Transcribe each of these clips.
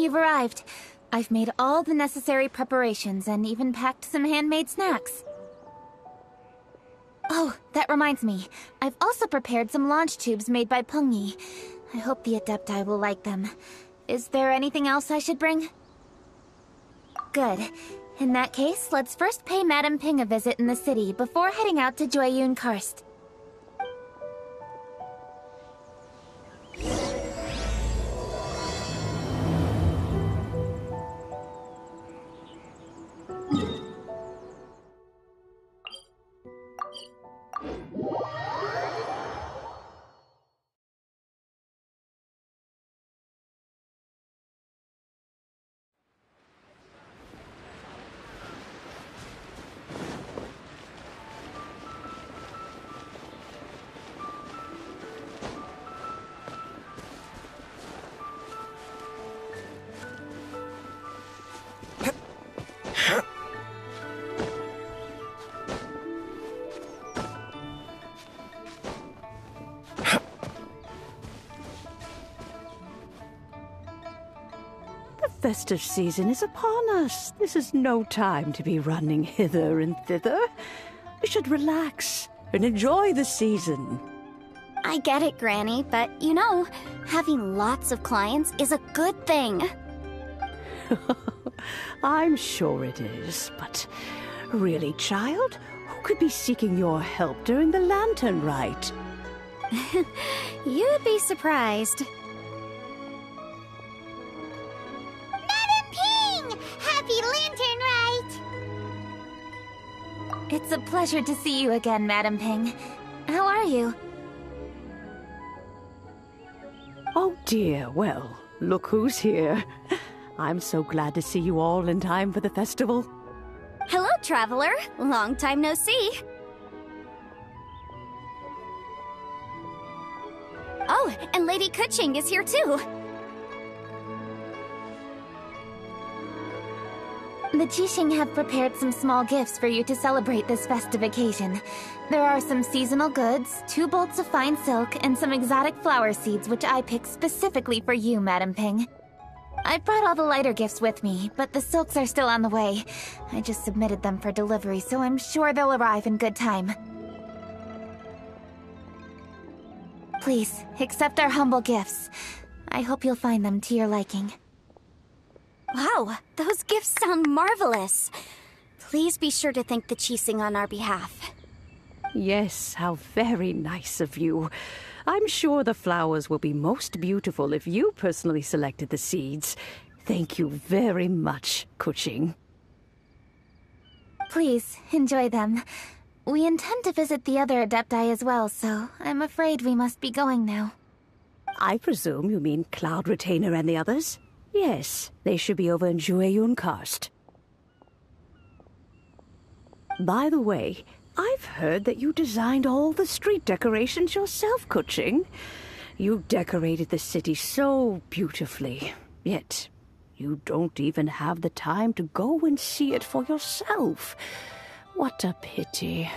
you've arrived. I've made all the necessary preparations and even packed some handmade snacks. Oh, that reminds me. I've also prepared some launch tubes made by Pungi. I hope the Adepti will like them. Is there anything else I should bring? Good. In that case, let's first pay Madame Ping a visit in the city before heading out to Jueyun Karst. The festive season is upon us. This is no time to be running hither and thither. We should relax and enjoy the season. I get it, Granny, but you know, having lots of clients is a good thing. I'm sure it is, but really, child, who could be seeking your help during the lantern rite? You'd be surprised. Happy Lantern Rite! It's a pleasure to see you again, Madame Ping. How are you? Oh dear, well, look who's here. I'm so glad to see you all in time for the festival. Hello, Traveler. Long time no see. Oh, and Lady Kuching is here too. The Qixing have prepared some small gifts for you to celebrate this festive occasion. There are some seasonal goods, 2 bolts of fine silk, and some exotic flower seeds which I picked specifically for you, Madame Ping. I brought all the lighter gifts with me, but the silks are still on the way. I just submitted them for delivery, so I'm sure they'll arrive in good time. Please, accept our humble gifts. I hope you'll find them to your liking. Wow, those gifts sound marvelous. Please be sure to thank the Qixing on our behalf. Yes, how very nice of you. I'm sure the flowers will be most beautiful if you personally selected the seeds. Thank you very much, Kuching. Please, enjoy them. We intend to visit the other Adepti as well, so I'm afraid we must be going now. I presume you mean Cloud Retainer and the others? Yes, they should be over in Jueyun Karst. By the way, I've heard that you designed all the street decorations yourself, Kuching. You decorated the city so beautifully, yet you don't even have the time to go and see it for yourself. What a pity.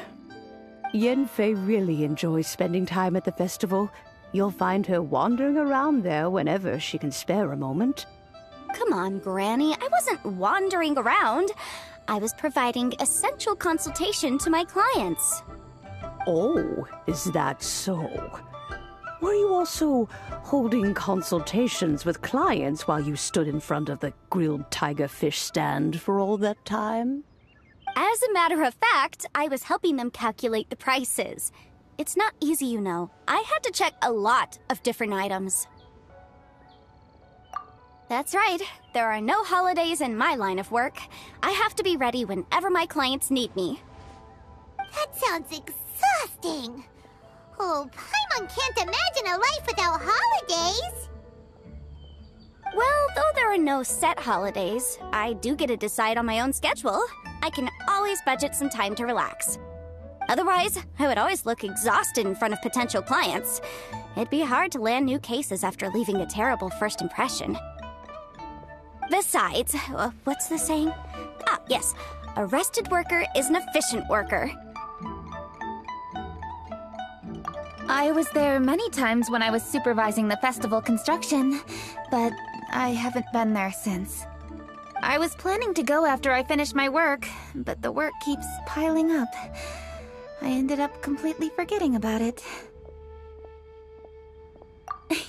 Yanfei really enjoys spending time at the festival. You'll find her wandering around there whenever she can spare a moment. Come on, Granny. I wasn't wandering around. I was providing essential consultation to my clients. Oh, is that so? Were you also holding consultations with clients while you stood in front of the grilled tiger fish stand for all that time? As a matter of fact, I was helping them calculate the prices. It's not easy, you know. I had to check a lot of different items. That's right. There are no holidays in my line of work. I have to be ready whenever my clients need me. That sounds exhausting. Oh, Paimon can't imagine a life without holidays. Well, though there are no set holidays, I do get to decide on my own schedule. I can always budget some time to relax. Otherwise, I would always look exhausted in front of potential clients. It'd be hard to land new cases after leaving a terrible first impression. Besides, what's the saying? Ah, yes. A rested worker is an efficient worker. I was there many times when I was supervising the festival construction, but I haven't been there since. I was planning to go after I finished my work, but the work keeps piling up. I ended up completely forgetting about it.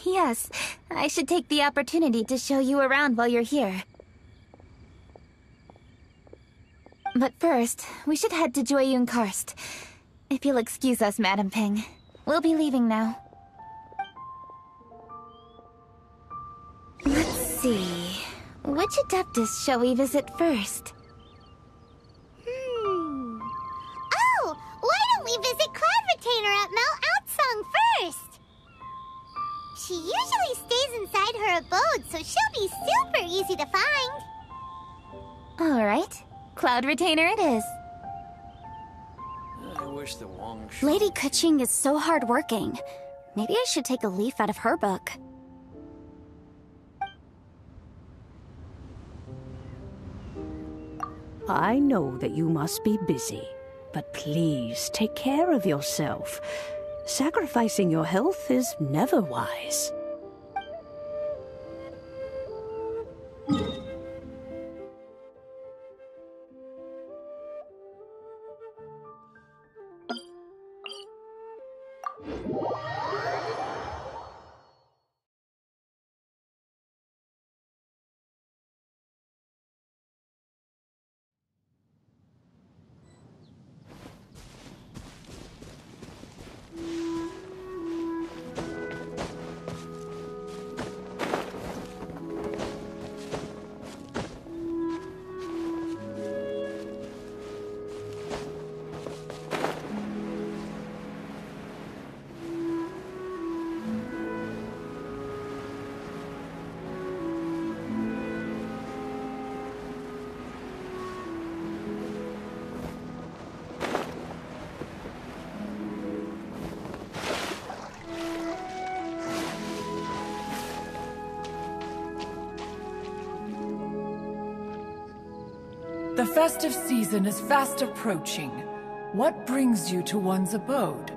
Yes, I should take the opportunity to show you around while you're here. But first, we should head to Jueyun Karst. If you'll excuse us, Madam Ping. We'll be leaving now. Let's see... which Adeptus shall we visit first? Oh, why don't we visit Cloud Retainer at Mount Outsong first? She usually stays inside her abode, so she'll be super easy to find. Alright, Cloud Retainer it is. I wish the Wong... Lady Keqing is so hardworking. Maybe I should take a leaf out of her book. I know that you must be busy, but please take care of yourself. Sacrificing your health is never wise. The festive season is fast approaching. What brings you to one's abode?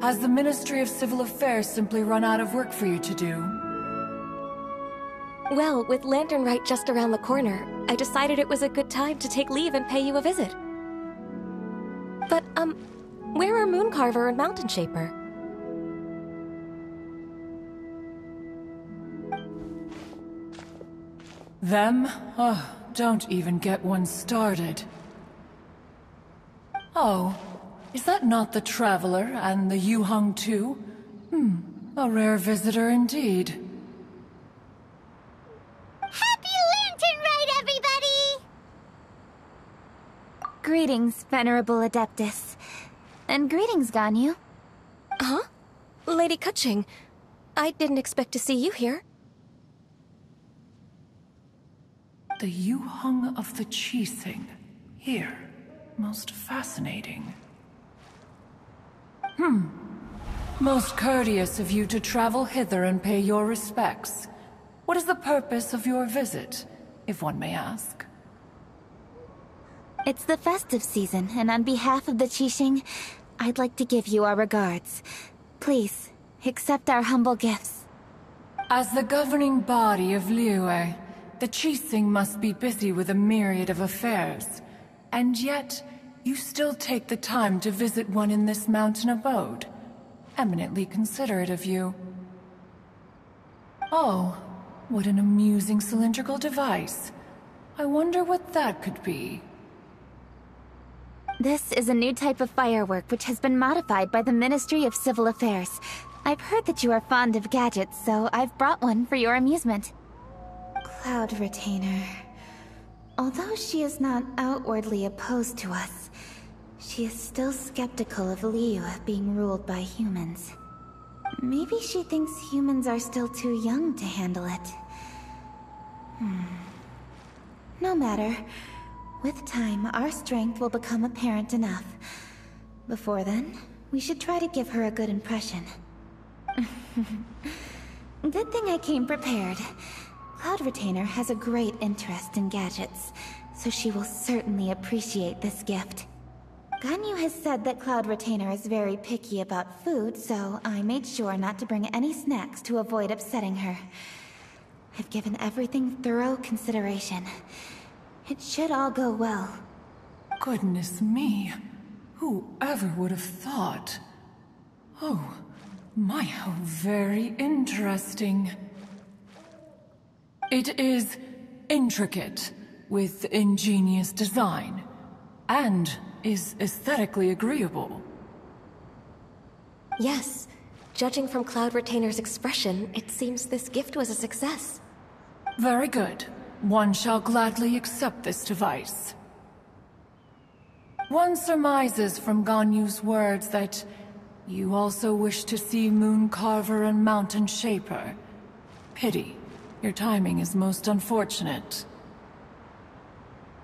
Has the Ministry of Civil Affairs simply run out of work for you to do? Well, with Lantern Rite just around the corner, I decided it was a good time to take leave and pay you a visit. But, where are Mooncarver and Mountain Shaper? Them? Oh, don't even get one started. Oh, is that not the Traveler and the Yuheng too? A rare visitor indeed. Happy Lantern Rite, everybody! Greetings, Venerable Adeptus. And greetings, Ganyu. Huh? Lady Keqing, I didn't expect to see you here. The Yuheng of the Qixing. Here. Most fascinating. Most courteous of you to travel hither and pay your respects. What is the purpose of your visit, if one may ask? It's the festive season, and on behalf of the Qixing, I'd like to give you our regards. Please, accept our humble gifts. As the governing body of Liyue, the Qixing must be busy with a myriad of affairs. And yet, you still take the time to visit one in this mountain abode. Eminently considerate of you. Oh, what an amusing cylindrical device. I wonder what that could be. This is a new type of firework which has been modified by the Ministry of Civil Affairs. I've heard that you are fond of gadgets, so I've brought one for your amusement. Cloud Retainer. Although she is not outwardly opposed to us, she is still skeptical of Liyue being ruled by humans. Maybe she thinks humans are still too young to handle it. No matter. With time, our strength will become apparent enough. Before then, we should try to give her a good impression. Good thing I came prepared. Cloud Retainer has a great interest in gadgets, so she will certainly appreciate this gift. Ganyu has said that Cloud Retainer is very picky about food, so I made sure not to bring any snacks to avoid upsetting her. I've given everything thorough consideration. It should all go well. Goodness me. Whoever would have thought? Oh, my, how very interesting. It is intricate, with ingenious design, and is aesthetically agreeable. Yes. Judging from Cloud Retainer's expression, it seems this gift was a success. Very good. One shall gladly accept this device. One surmises from Ganyu's words that you also wish to see Moon Carver and Mountain Shaper. Pity. Your timing is most unfortunate.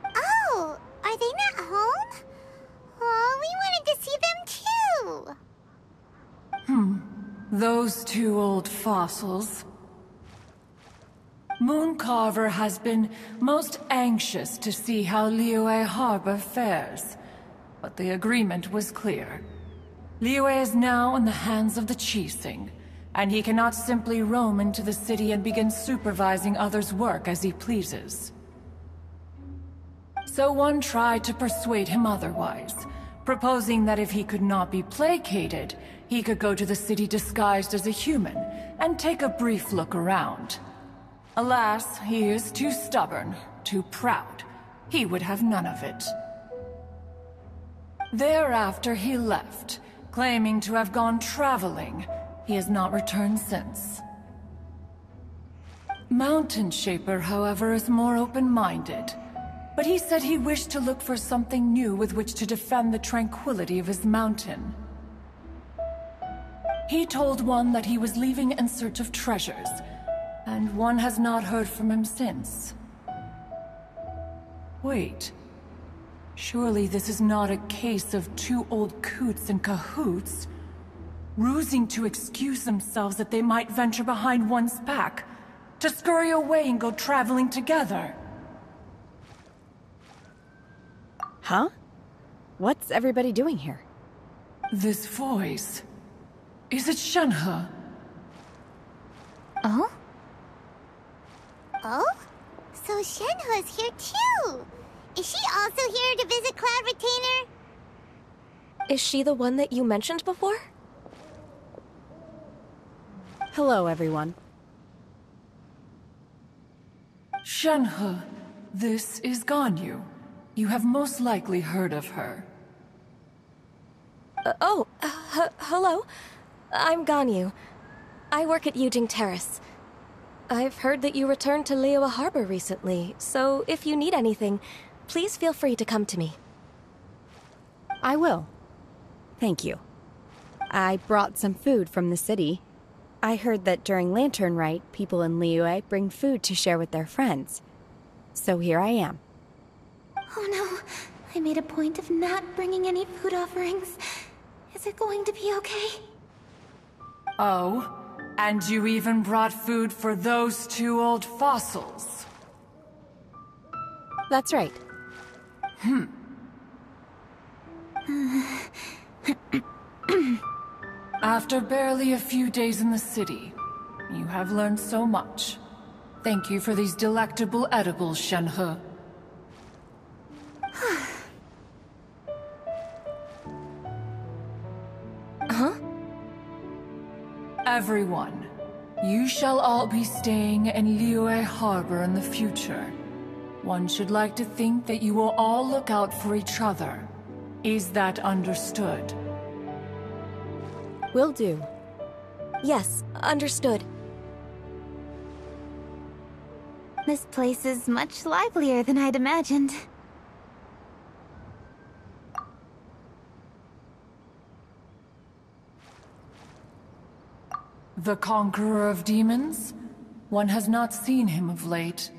Oh, are they not home? Oh, we wanted to see them too. Those two old fossils. Moon Carver has been most anxious to see how Liyue Harbor fares, but the agreement was clear. Liyue is now in the hands of the Qixing, and he cannot simply roam into the city and begin supervising others' work as he pleases. So one tried to persuade him otherwise, proposing that if he could not be placated, he could go to the city disguised as a human and take a brief look around. Alas, he is too stubborn, too proud. He would have none of it. Thereafter he left, claiming to have gone traveling. He has not returned since. Mountain Shaper, however, is more open-minded. But he said he wished to look for something new with which to defend the tranquility of his mountain. He told one that he was leaving in search of treasures, and one has not heard from him since. Wait. Surely this is not a case of two old coots in cahoots, rusing to excuse themselves that they might venture behind one's back, to scurry away and go traveling together. Huh? What's everybody doing here? This voice... Is it Shenhe? Oh? Oh? So Shenhe's here too! Is she also here to visit Cloud Retainer? Is she the one that you mentioned before? Hello, everyone. Shenhe, this is Ganyu. You have most likely heard of her. Hello. I'm Ganyu. I work at Yujing Terrace. I've heard that you returned to Liyue Harbor recently, so if you need anything, please feel free to come to me. I will. Thank you. I brought some food from the city. I heard that during Lantern Rite, people in Liyue bring food to share with their friends. So here I am. Oh no, I made a point of not bringing any food offerings. Is it going to be okay? Oh, and you even brought food for those two old fossils. That's right. After barely a few days in the city, you have learned so much. Thank you for these delectable edibles, Shenhe. Huh? Everyone, you shall all be staying in Liyue Harbor in the future. One should like to think that you will all look out for each other. Is that understood? Will do. Yes, understood. This place is much livelier than I'd imagined. The conqueror of demons? One has not seen him of late.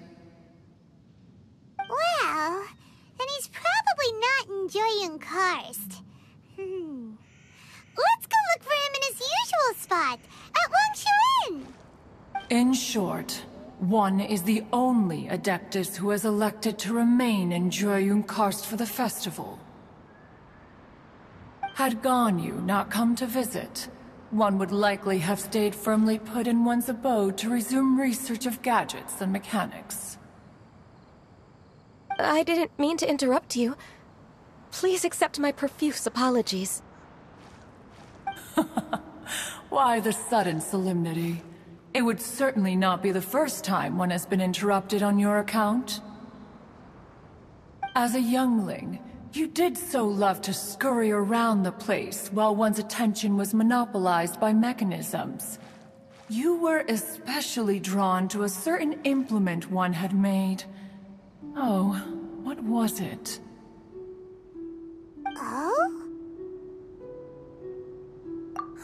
Well, then he's probably not enjoying Karst. Let's go look for him in his usual spot, at Wangshu Inn! In short, one is the only Adeptus who has elected to remain in Jueyun Karst for the festival. Had Ganyu not come to visit, one would likely have stayed firmly put in one's abode to resume research of gadgets and mechanics. I didn't mean to interrupt you. Please accept my profuse apologies. Why the sudden solemnity? It would certainly not be the first time one has been interrupted on your account. As a youngling, you did so love to scurry around the place while one's attention was monopolized by mechanisms. You were especially drawn to a certain implement one had made. Oh, what was it? Oh?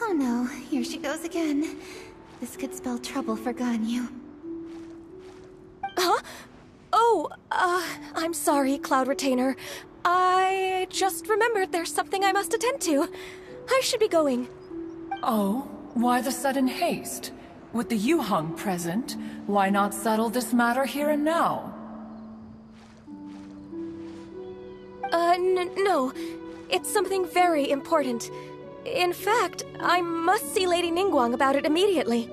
Oh no, here she goes again. This could spell trouble for Ganyu. Huh? Oh, I'm sorry, Cloud Retainer. I just remembered there's something I must attend to. I should be going. Oh, why the sudden haste? With the Yuheng present, why not settle this matter here and now? No. It's something very important. In fact, I must see Lady Ningguang about it immediately.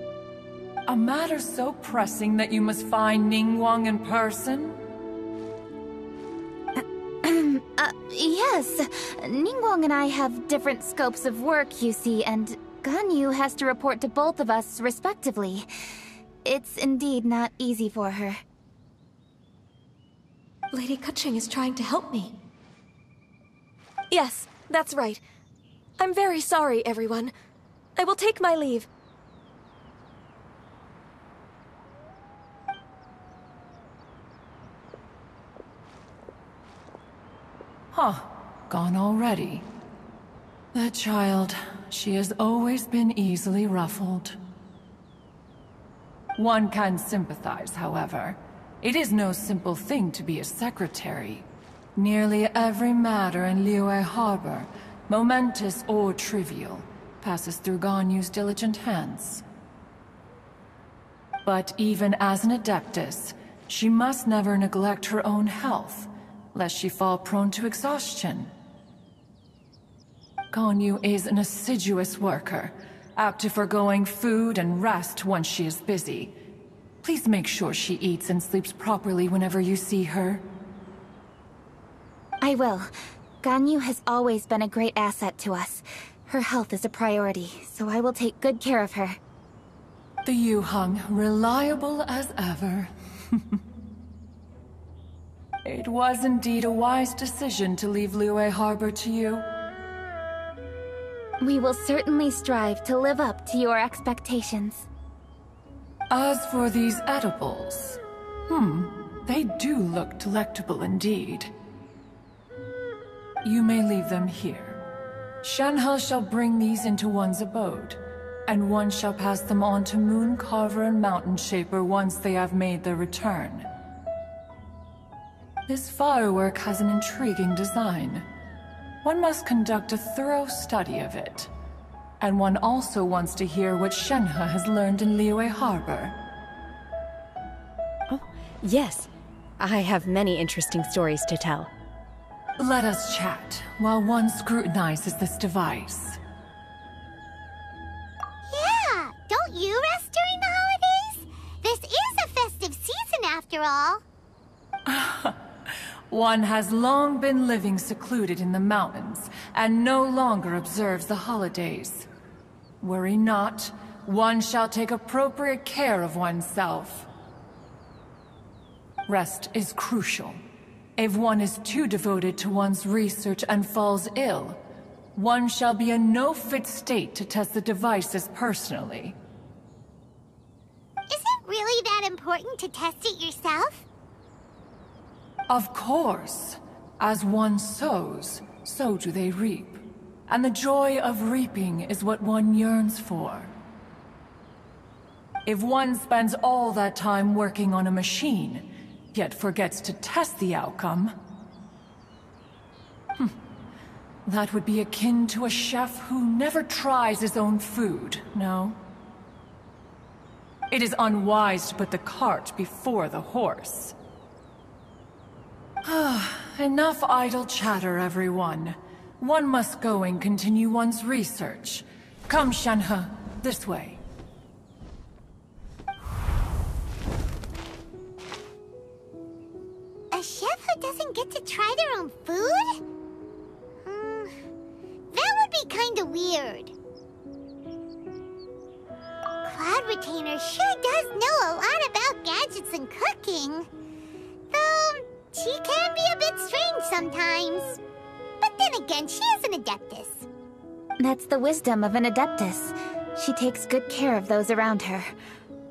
A matter so pressing that you must find Ningguang in person? Yes. Ningguang and I have different scopes of work, you see, and Ganyu has to report to both of us respectively. It's indeed not easy for her. Lady Keqing is trying to help me. Yes, that's right. I'm very sorry, everyone. I will take my leave. Huh, gone already. That child, she has always been easily ruffled. One can sympathize, however. It is no simple thing to be a secretary. Nearly every matter in Liyue Harbor, momentous or trivial, passes through Ganyu's diligent hands. But even as an adeptus, she must never neglect her own health, lest she fall prone to exhaustion. Ganyu is an assiduous worker, apt to foregoing food and rest once she is busy. Please make sure she eats and sleeps properly whenever you see her. I will. Ganyu has always been a great asset to us. Her health is a priority, so I will take good care of her. The Yuheng, reliable as ever. It was indeed a wise decision to leave Liyue Harbor to you. We will certainly strive to live up to your expectations. As for these edibles, they do look delectable indeed. You may leave them here. Shenhe shall bring these into one's abode, and one shall pass them on to Moon Carver and Mountain Shaper once they have made their return. This firework has an intriguing design. One must conduct a thorough study of it. And one also wants to hear what Shenhe has learned in Liyue Harbor. Oh, yes. I have many interesting stories to tell. Let us chat while one scrutinizes this device. Yeah, don't you rest during the holidays? This is a festive season after all. One has long been living secluded in the mountains, and no longer observes the holidays. Worry not, one shall take appropriate care of oneself. Rest is crucial. If one is too devoted to one's research and falls ill, one shall be in no fit state to test the devices personally. Is it really that important to test it yourself? Of course. As one sows, so do they reap. And the joy of reaping is what one yearns for. If one spends all that time working on a machine, yet forgets to test the outcome, that would be akin to a chef who never tries his own food, no? It is unwise to put the cart before the horse. Enough idle chatter, everyone. One must go and continue one's research. Come, Shenhe. this way. A chef who doesn't get to try their own food? That would be kinda weird. Cloud Retainer sure does know a lot about gadgets and cooking. Though, she can be a bit strange sometimes. But then again, she is an Adeptus. That's the wisdom of an Adeptus. She takes good care of those around her.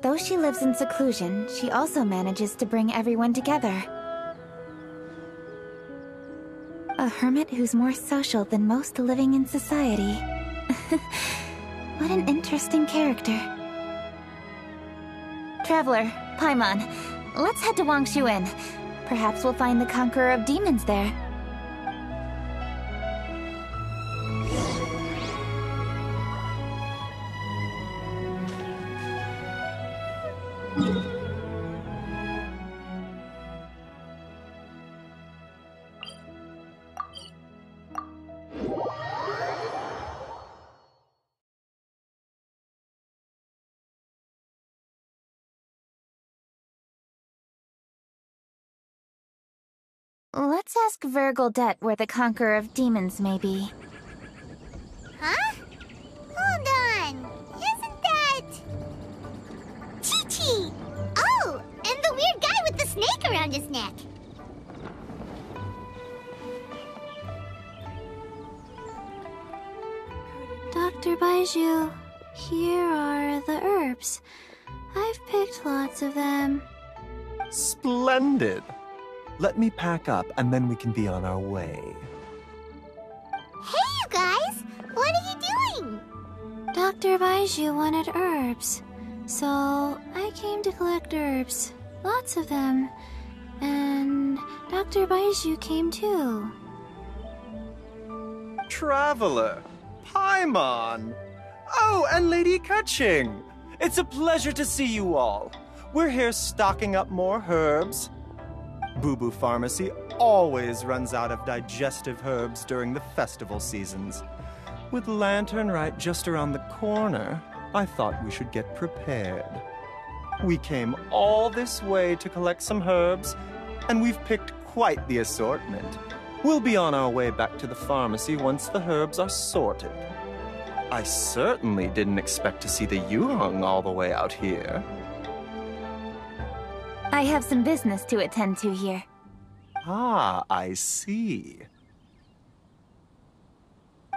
Though she lives in seclusion, she also manages to bring everyone together. A hermit who's more social than most living in society. What an interesting character. Traveler, Paimon, let's head to Wangshuin. Perhaps we'll find the Conqueror of Demons there. Let's ask Vergildet where the Conqueror of Demons may be. Huh? Hold on. Isn't that... Chi-Chi! Oh, and the weird guy with the snake around his neck. Dr. Baiju, here are the herbs. I've picked lots of them. Splendid! Let me pack up, and then we can be on our way. Hey, you guys! What are you doing? Dr. Baiju wanted herbs, so I came to collect herbs. Lots of them. And Dr. Baiju came too. Traveler! Paimon! Oh, and Lady Kaching! It's a pleasure to see you all. We're here stocking up more herbs. Boo Boo Pharmacy always runs out of digestive herbs during the festival seasons. With Lantern right just around the corner, I thought we should get prepared. We came all this way to collect some herbs, and we've picked quite the assortment. We'll be on our way back to the pharmacy once the herbs are sorted. I certainly didn't expect to see the Yuheng all the way out here. I have some business to attend to here. Ah, I see.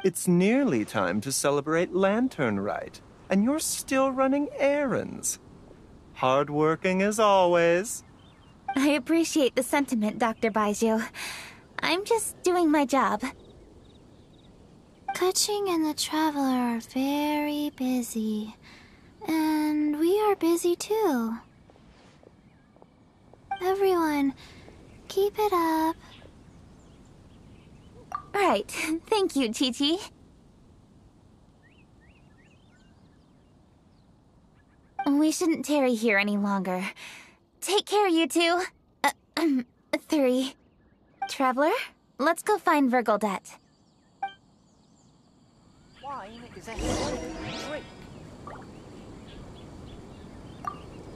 It's nearly time to celebrate Lantern Rite, and you're still running errands. Hardworking as always. I appreciate the sentiment, Dr. Baiju. I'm just doing my job. Kaching and the Traveler are very busy. And we are busy too. Everyone, keep it up. Right. Thank you, Chi-Chi. We shouldn't tarry here any longer. Take care, you two. 3. Traveler, let's go find Vergildet. Wine is a healthy drink.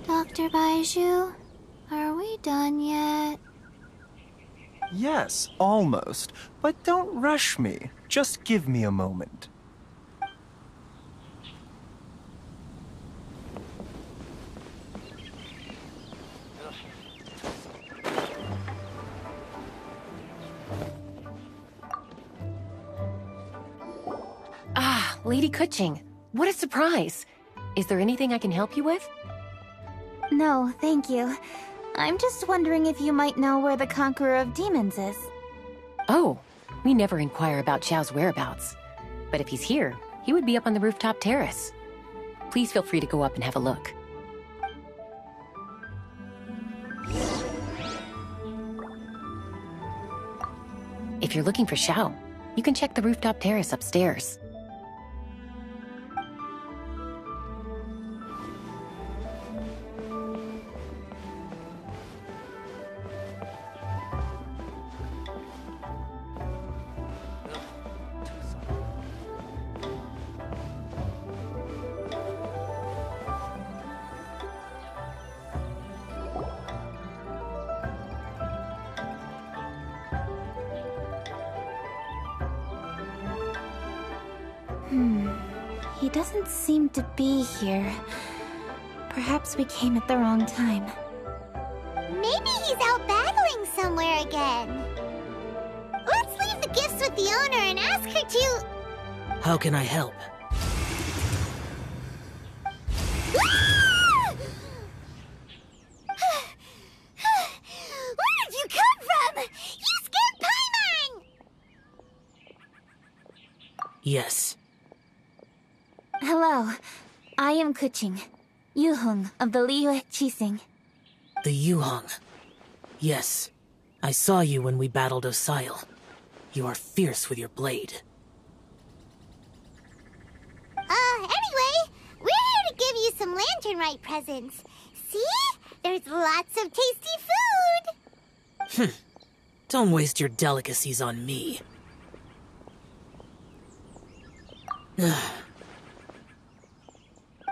Dr. Baiju, are we done yet? Yes, almost. But don't rush me. Just give me a moment. Ah, Lady Kaching. What a surprise. Is there anything I can help you with? No, thank you. I'm just wondering if you might know where the Conqueror of Demons is. Oh, we never inquire about Xiao's whereabouts. But if he's here, he would be up on the rooftop terrace. Please feel free to go up and have a look. If you're looking for Xiao, you can check the rooftop terrace upstairs. He doesn't seem to be here. Perhaps we came at the wrong time. Maybe he's out battling somewhere again. Let's leave the gifts with the owner and ask her to... How can I help? Where did you come from? You scared Paimon! Yes. Hello, I am Kuching, Yuhung of the Liyue Chising. The Yuhong. Yes. I saw you when we battled Osail. You are fierce with your blade. Anyway, we're here to give you some lantern-rite presents. See? There's lots of tasty food! Don't waste your delicacies on me.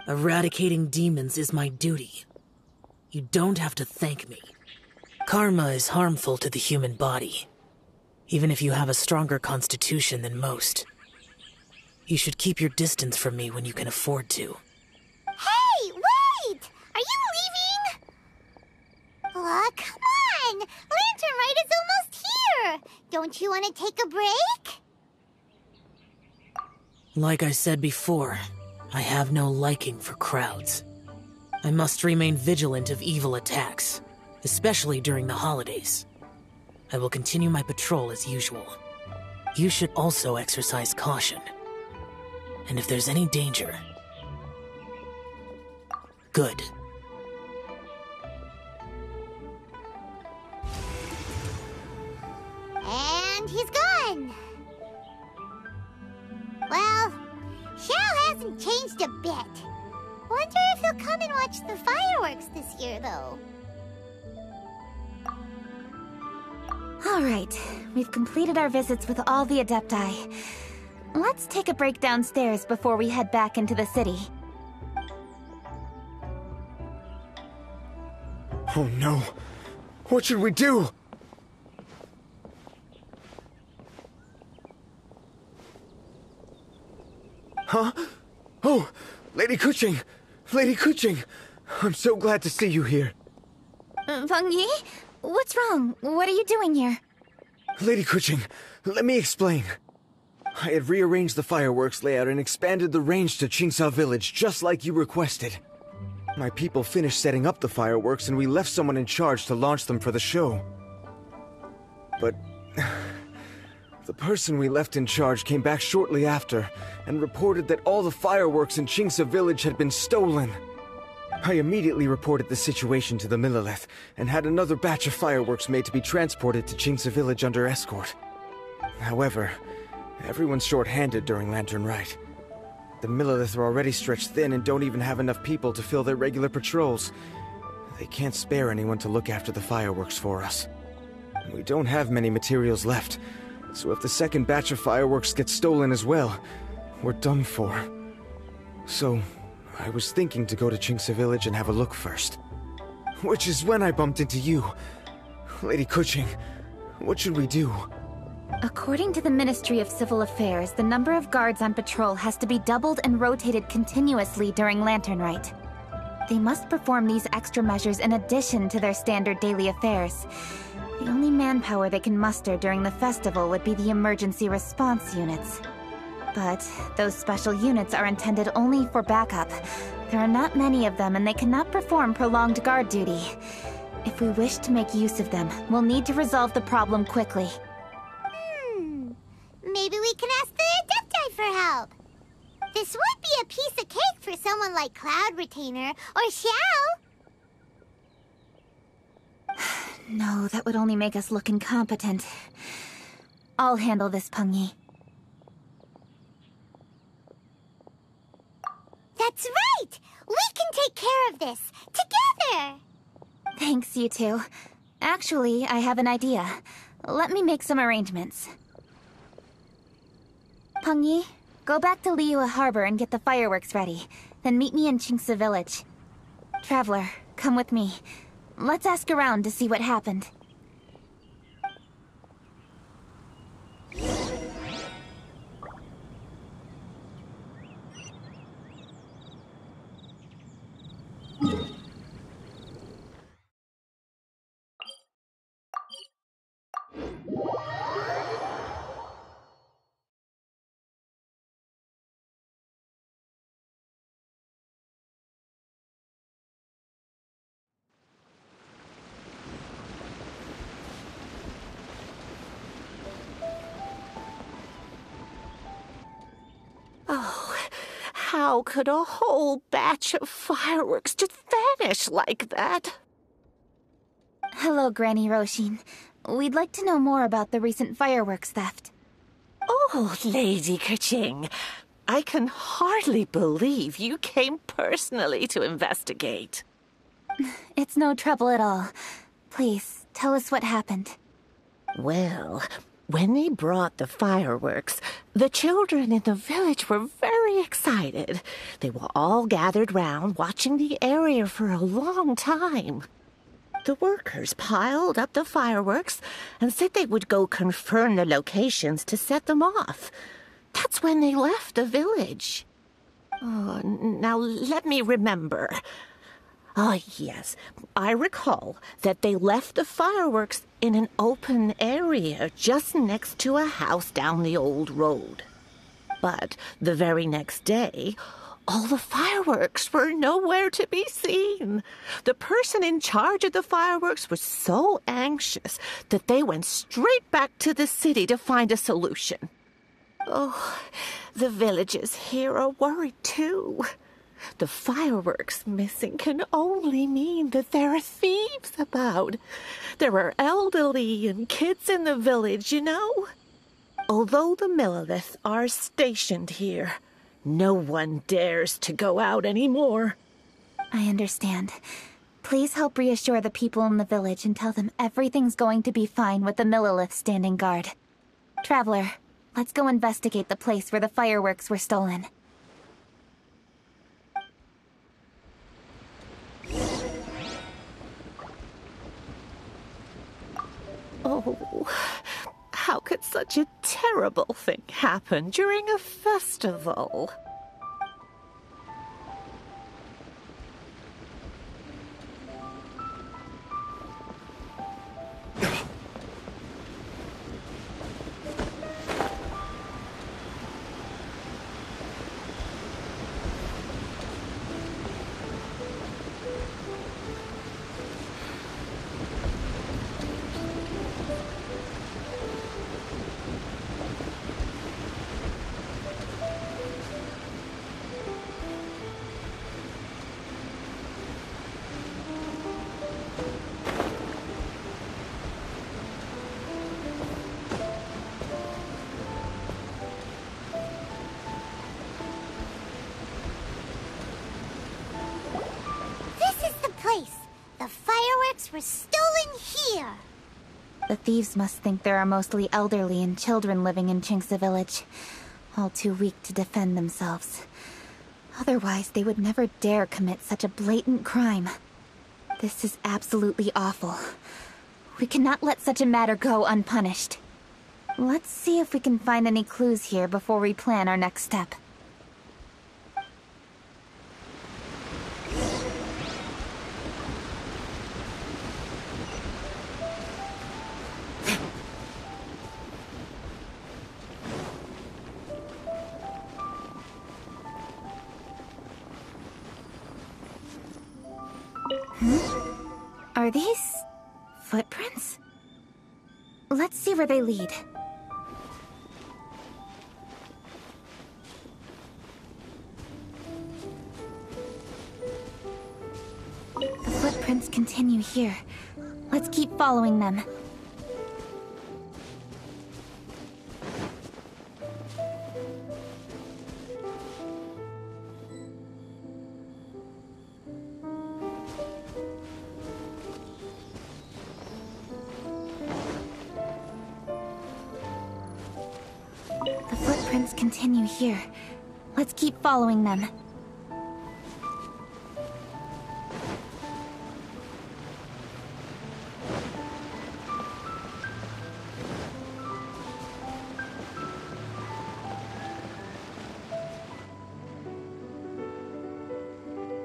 Eradicating demons is my duty. You don't have to thank me. Karma is harmful to the human body, even if you have a stronger constitution than most. You should keep your distance from me when you can afford to. Hey, wait! Are you leaving? Oh, come on! Lantern-rite is almost here! Don't you want to take a break? Like I said before, I have no liking for crowds. I must remain vigilant of evil attacks, especially during the holidays. I will continue my patrol as usual. You should also exercise caution. And if there's any danger... Good. And he's gone. Well, Xiao hasn't changed a bit. Wonder if he'll come and watch the fireworks this year, though. Alright, we've completed our visits with all the Adepti. Let's take a break downstairs before we head back into the city. Oh no! What should we do? Huh? Oh! Lady Kuching! Lady Kuching! I'm so glad to see you here. Feng Yi? What's wrong? What are you doing here? Lady Kuching, let me explain. I had rearranged the fireworks layout and expanded the range to Qingsa Village, just like you requested. My people finished setting up the fireworks and we left someone in charge to launch them for the show. But... the person we left in charge came back shortly after and reported that all the fireworks in Qingsa Village had been stolen. I immediately reported the situation to the Millelith and had another batch of fireworks made to be transported to Qingsa Village under escort. However, everyone's short-handed during Lantern-rite. The Millelith are already stretched thin and don't even have enough people to fill their regular patrols. They can't spare anyone to look after the fireworks for us. We don't have many materials left, so if the second batch of fireworks gets stolen as well, we're done for. So, I was thinking to go to Qingsa Village and have a look first. Which is when I bumped into you. Lady Kuching, what should we do? According to the Ministry of Civil Affairs, the number of guards on patrol has to be doubled and rotated continuously during Lantern-rite. They must perform these extra measures in addition to their standard daily affairs. The only manpower they can muster during the festival would be the emergency response units. But those special units are intended only for backup. There are not many of them and they cannot perform prolonged guard duty. If we wish to make use of them, we'll need to resolve the problem quickly. Maybe we can ask the Adepti for help. This would be a piece of cake for someone like Cloud Retainer or Xiao. No, that would only make us look incompetent. I'll handle this, Peng Yi. That's right! We can take care of this, together! Thanks, you two. Actually, I have an idea. Let me make some arrangements. Peng Yi, go back to Liyue Harbor and get the fireworks ready. Then meet me in Qingsa Village. Traveler, come with me. Let's ask around to see what happened. How could a whole batch of fireworks just vanish like that? Hello, Granny Roshin. We'd like to know more about the recent fireworks theft. Oh, Lady Kaching, I can hardly believe you came personally to investigate. It's no trouble at all. Please, tell us what happened. Well, when they brought the fireworks, the children in the village were very excited. They were all gathered round, watching the area for a long time. The workers piled up the fireworks and said they would go confirm the locations to set them off. That's when they left the village. Oh, now let me remember. Oh, yes, I recall that they left the fireworks in an open area just next to a house down the old road. But the very next day, all the fireworks were nowhere to be seen. The person in charge of the fireworks was so anxious that they went straight back to the city to find a solution. Oh, the villagers here are worried too. The fireworks missing can only mean that there are thieves about. There are elderly and kids in the village, you know. Although the Millilith are stationed here, no one dares to go out anymore. I understand. Please help reassure the people in the village and tell them everything's going to be fine with the Millilith standing guard. Traveler, let's go investigate the place where the fireworks were stolen. Oh, how could such a terrible thing happen during a festival? The fireworks were stolen here! The thieves must think there are mostly elderly and children living in Chinxa village, all too weak to defend themselves. Otherwise, they would never dare commit such a blatant crime. This is absolutely awful. We cannot let such a matter go unpunished. Let's see if we can find any clues here before we plan our next step. Are these footprints? Let's see where they lead. The footprints continue here. Let's keep following them. The footprints continue here. Let's keep following them.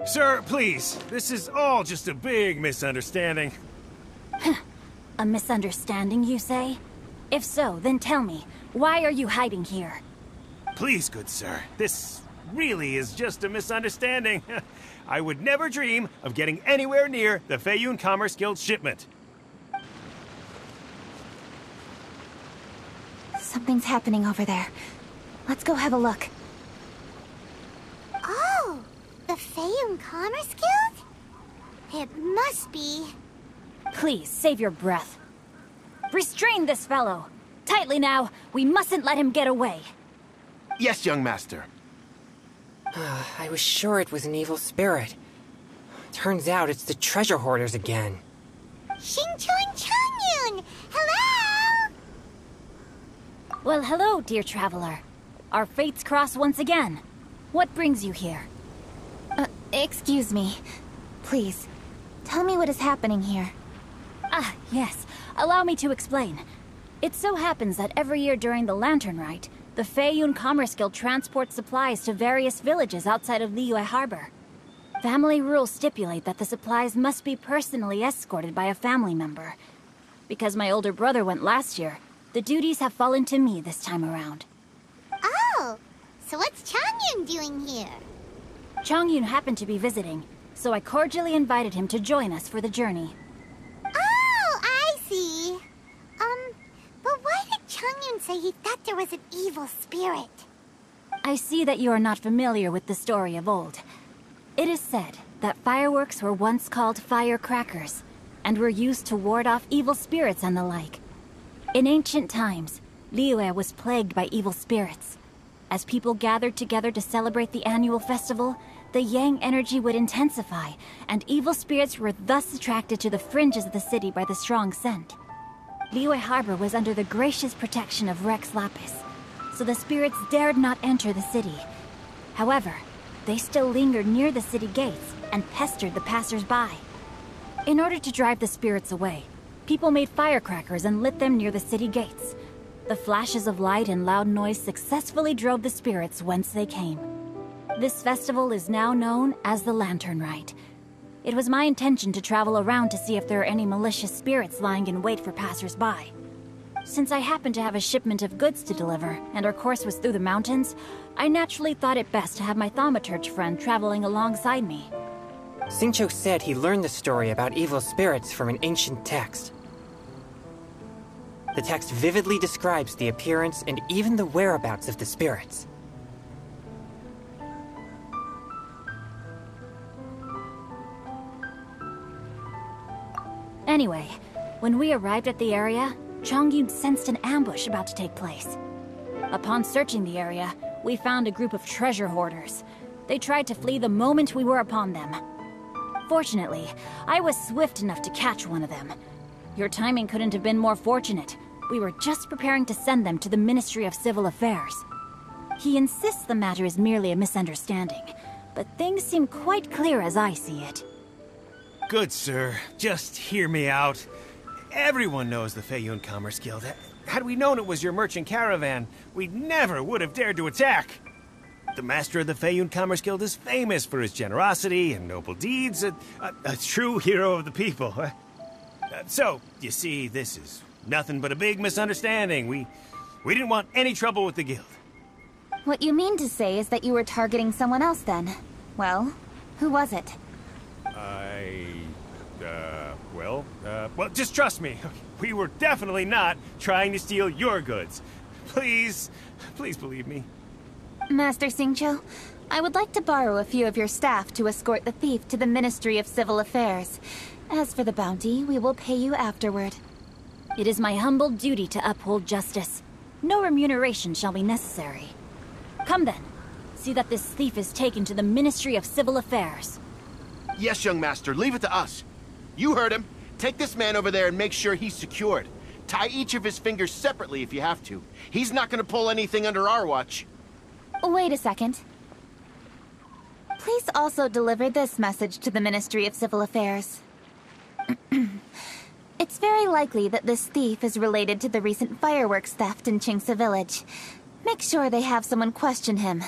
Sir, please. This is all just a big misunderstanding. A misunderstanding, you say? If so, then tell me, why are you hiding here? Please, good sir. This really is just a misunderstanding. I would never dream of getting anywhere near the Feiyun Commerce Guild shipment. Something's happening over there. Let's go have a look. Feiyun Commerce Guild? It must be. Please, save your breath. Restrain this fellow. Tightly now. We mustn't let him get away. Yes, young master. I was sure it was an evil spirit. Turns out it's the treasure hoarders again. Xingqiu and Changyun! Hello! Well, hello, dear traveler. Our fates cross once again. What brings you here? Excuse me. Please, tell me what is happening here. Ah, yes. Allow me to explain. It so happens that every year during the Lantern Rite, the Feiyun Commerce Guild transports supplies to various villages outside of Liyue Harbor. Family rules stipulate that the supplies must be personally escorted by a family member. Because my older brother went last year, the duties have fallen to me this time around. Oh, so what's Changyun doing here? Changyun happened to be visiting, so I cordially invited him to join us for the journey. Oh, I see. But why did Changyun say he thought there was an evil spirit? I see that you are not familiar with the story of old. It is said that fireworks were once called firecrackers, and were used to ward off evil spirits and the like. In ancient times, Liyue was plagued by evil spirits. As people gathered together to celebrate the annual festival, the yang energy would intensify, and evil spirits were thus attracted to the fringes of the city by the strong scent. Liyue Harbor was under the gracious protection of Rex Lapis, so the spirits dared not enter the city. However, they still lingered near the city gates and pestered the passers-by. In order to drive the spirits away, people made firecrackers and lit them near the city gates. The flashes of light and loud noise successfully drove the spirits whence they came. This festival is now known as the Lantern Rite. It was my intention to travel around to see if there are any malicious spirits lying in wait for passers-by. Since I happened to have a shipment of goods to deliver, and our course was through the mountains, I naturally thought it best to have my thaumaturge friend traveling alongside me. Xingqiu said he learned the story about evil spirits from an ancient text. The text vividly describes the appearance and even the whereabouts of the spirits. Anyway, when we arrived at the area, Changyun sensed an ambush about to take place. Upon searching the area, we found a group of treasure hoarders. They tried to flee the moment we were upon them. Fortunately, I was swift enough to catch one of them. Your timing couldn't have been more fortunate. We were just preparing to send them to the Ministry of Civil Affairs. He insists the matter is merely a misunderstanding, but things seem quite clear as I see it. Good sir, just hear me out. Everyone knows the Feiyun Commerce Guild. Had we known it was your merchant caravan, we never would have dared to attack. The master of the Feiyun Commerce Guild is famous for his generosity and noble deeds, a true hero of the people. So, you see, this is nothing but a big misunderstanding. We didn't want any trouble with the guild. What you mean to say is that you were targeting someone else then? Well, who was it? Well, just trust me. We were definitely not trying to steal your goods. Please believe me. Master Xingqiu, I would like to borrow a few of your staff to escort the thief to the Ministry of Civil Affairs. As for the bounty, we will pay you afterward. It is my humble duty to uphold justice. No remuneration shall be necessary. Come then, see that this thief is taken to the Ministry of Civil Affairs. Yes, young master, leave it to us. You heard him. Take this man over there and make sure he's secured. Tie each of his fingers separately if you have to. He's not gonna pull anything under our watch. Wait a second. Please also deliver this message to the Ministry of Civil Affairs. It's very likely that this thief is related to the recent fireworks theft in Qingce Village. Make sure they have someone question him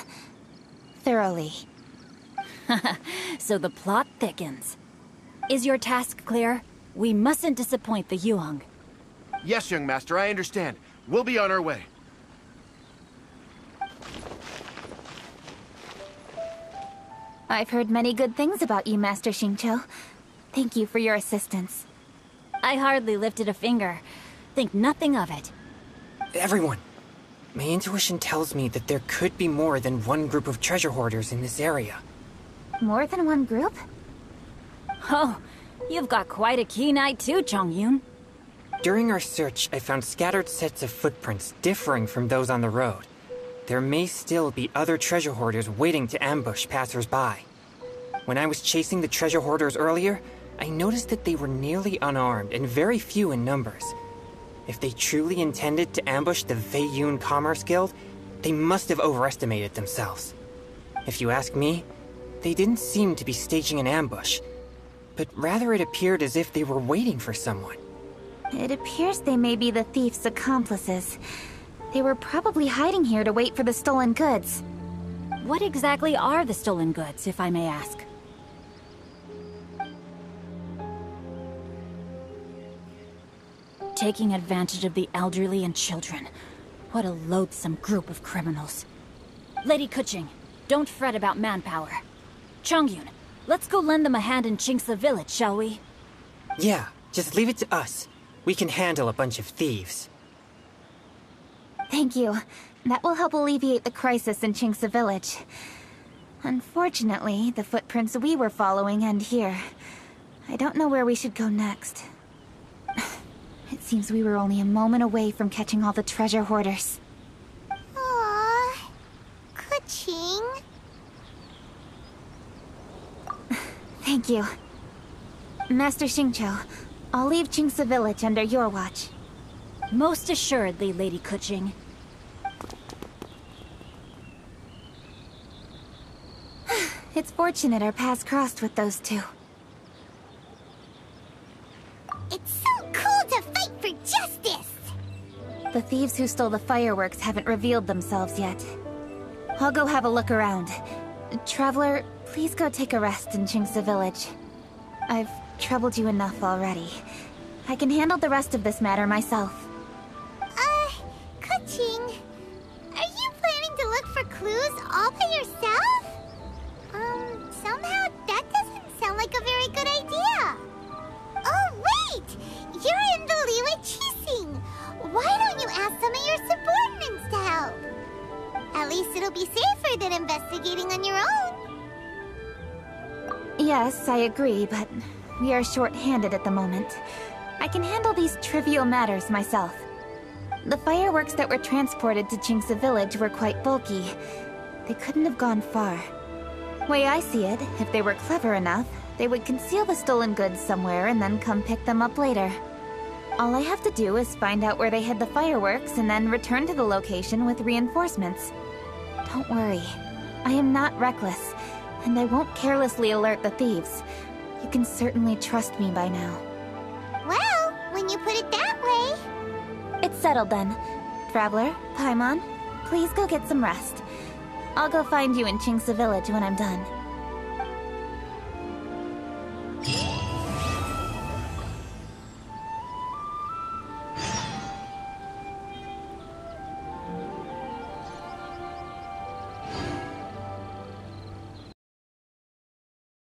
thoroughly. So the plot thickens. Is your task clear? We mustn't disappoint the Yuang. Yes, young master, I understand. We'll be on our way. I've heard many good things about you, Master Xingqiu. Thank you for your assistance. I hardly lifted a finger. Think nothing of it. Everyone, my intuition tells me that there could be more than one group of treasure hoarders in this area. More than one group? Oh, you've got quite a keen eye too, Chongyun. During our search, I found scattered sets of footprints differing from those on the road. There may still be other treasure hoarders waiting to ambush passers-by. When I was chasing the treasure hoarders earlier, I noticed that they were nearly unarmed and very few in numbers. If they truly intended to ambush the Feiyun Commerce Guild, they must have overestimated themselves. If you ask me, they didn't seem to be staging an ambush, but rather it appeared as if they were waiting for someone. It appears they may be the thief's accomplices. They were probably hiding here to wait for the stolen goods. What exactly are the stolen goods, if I may ask? Taking advantage of the elderly and children. What a loathsome group of criminals. Lady Kuching, don't fret about manpower. Chongyun, let's go lend them a hand in Qingce village, shall we? Yeah, just leave it to us. We can handle a bunch of thieves. Thank you. That will help alleviate the crisis in Qingce village. Unfortunately, the footprints we were following end here. I don't know where we should go next. It seems we were only a moment away from catching all the treasure hoarders. Aww. Kuching. Thank you. Master Xingqiu, I'll leave Qingce village under your watch. Most assuredly, Lady Kuching. It's fortunate our paths crossed with those two. It's so cool to fight for justice! The thieves who stole the fireworks haven't revealed themselves yet. I'll go have a look around. Traveler, please go take a rest in Qingce village. I've troubled you enough already. I can handle the rest of this matter myself. Kuching, are you planning to look for clues all by yourself? Somehow that doesn't sound like a very good idea. Oh, wait! You're in the Liyue Qixing! Why don't you ask some of your subordinates to help? At least it'll be safer than investigating on your own. Yes, I agree, but we are short-handed at the moment. I can handle these trivial matters myself. The fireworks that were transported to Qingce village were quite bulky. They couldn't have gone far. Way I see it, if they were clever enough, they would conceal the stolen goods somewhere and then come pick them up later. All I have to do is find out where they hid the fireworks and then return to the location with reinforcements. Don't worry. I am not reckless, and I won't carelessly alert the thieves. You can certainly trust me by now. Well, when you put it that way... It's settled then. Traveler, Paimon, please go get some rest. I'll go find you in Qingce village when I'm done.